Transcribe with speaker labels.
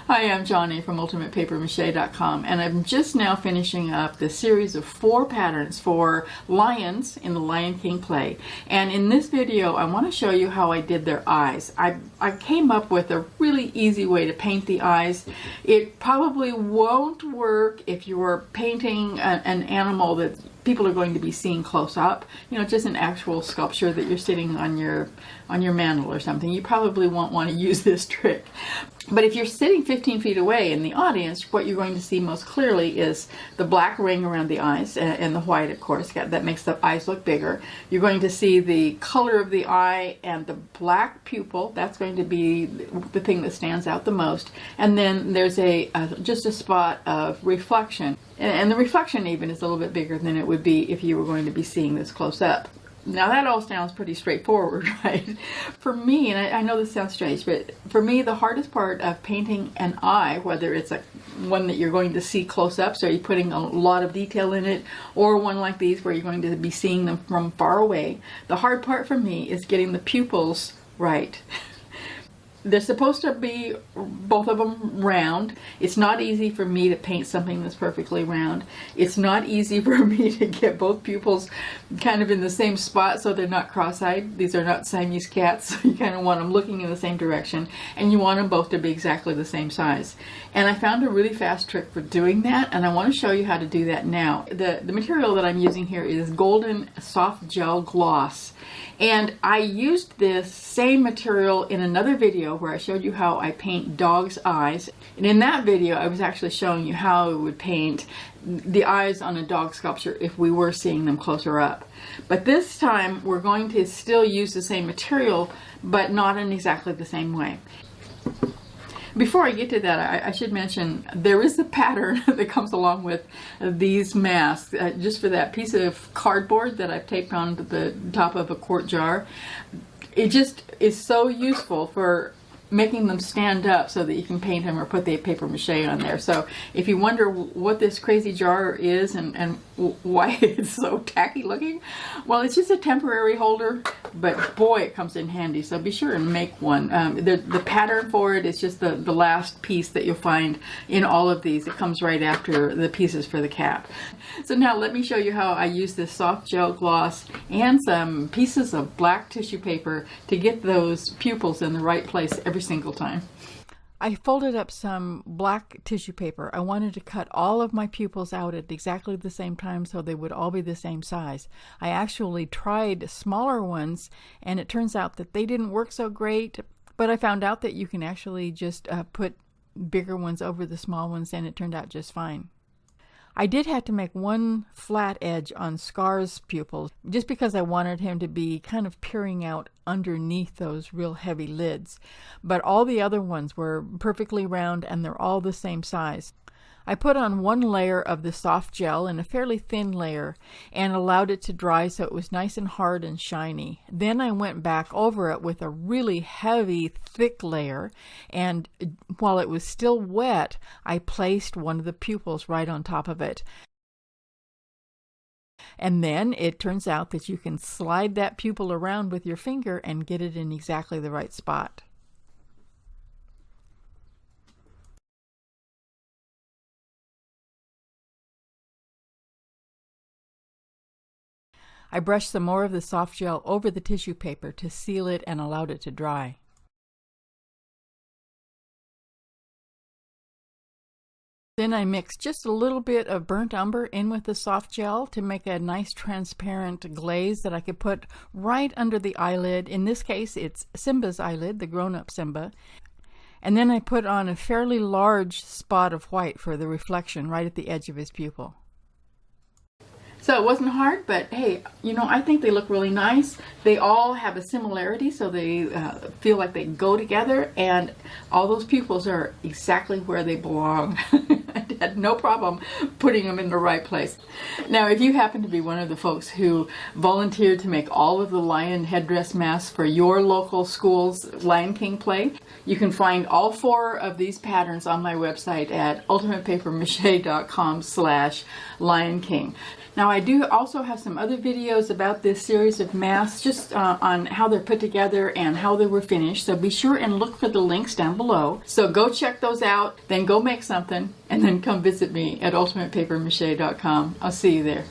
Speaker 1: Hi, I'm Johnny from UltimatePaperMache.com, and I'm just now finishing up the series of 4 patterns for lions in the Lion King play. And in this video, I want to show you how I did their eyes. I came up with a really easy way to paint the eyes. It probably won't work if you're painting an animal that people are going to be seeing close up, just an actual sculpture that you're sitting on your mantle or something. You probably won't want to use this trick. But if you're sitting 15 feet away in the audience, what you're going to see most clearly is the black ring around the eyes and the white, of course, that makes the eyes look bigger. You're going to see the color of the eye and the black pupil. That's going to be the thing that stands out the most. And then there's just a spot of reflection. And the reflection even is a little bit bigger than it would be if you were going to be seeing this close up. Now that all sounds pretty straightforward, right? For me, and I know this sounds strange, but for me the hardest part of painting an eye, whether it's one that you're going to see close up, so you're putting a lot of detail in it, or one like these where you're going to be seeing them from far away, the hard part for me is getting the pupils right. They're supposed to be, both of them, round. It's not easy for me to paint something that's perfectly round. It's not easy for me to get both pupils kind of in the same spot so they're not cross-eyed. These are not Siamese cats, so you kind of want them looking in the same direction, and you want them both to be exactly the same size. And I found a really fast trick for doing that, and I want to show you how to do that now. The material that I'm using here is golden soft gel gloss. And I used this same material in another video where I showed you how I paint dogs' eyes. And in that video, I was actually showing you how I would paint the eyes on a dog sculpture if we were seeing them closer up. But this time, we're going to still use the same material, but not in exactly the same way. Before I get to that, I should mention there is a pattern that comes along with these masks, just for that piece of cardboard that I've taped onto the top of a quart jar. It just is so useful for making them stand up so that you can paint them or put the paper mache on there. So if you wonder what this crazy jar is and why it's so tacky looking, well, it's just a temporary holder, but boy, it comes in handy. So be sure and make one. The pattern for it is just the last piece that you'll find in all of these. It comes right after the pieces for the cap. So now let me show you how I use this soft gel gloss and some pieces of black tissue paper to get those pupils in the right place every single time. I folded up some black tissue paper. I wanted to cut all of my pupils out at exactly the same time so they would all be the same size. I actually tried smaller ones, and it turns out that they didn't work so great, but I found out that you can actually just put bigger ones over the small ones, and it turned out just fine. I did have to make one flat edge on Scar's pupils just because I wanted him to be kind of peering out underneath those real heavy lids. But all the other ones were perfectly round and they're all the same size. I put on one layer of the soft gel in a fairly thin layer and allowed it to dry so it was nice and hard and shiny. Then I went back over it with a really heavy, thick layer, and while it was still wet, I placed one of the pupils right on top of it. And then it turns out that you can slide that pupil around with your finger and get it in exactly the right spot. I brushed some more of the soft gel over the tissue paper to seal it and allowed it to dry. Then I mixed just a little bit of burnt umber in with the soft gel to make a nice transparent glaze that I could put right under the eyelid. In this case, it's Simba's eyelid, the grown-up Simba. And then I put on a fairly large spot of white for the reflection right at the edge of his pupil. So it wasn't hard, but hey, I think they look really nice. They all have a similarity, so they feel like they go together, and all those pupils are exactly where they belong. I had no problem putting them in the right place. Now, if you happen to be one of the folks who volunteered to make all of the lion headdress masks for your local school's Lion King play, You can find all 4 of these patterns on my website at ultimatepapermache.com/Lion King. Now I do also have some other videos about this series of masks, just on how they're put together and how they were finished. So be sure and look for the links down below. So go check those out, then go make something, and then come visit me at ultimatepapermache.com. I'll see you there.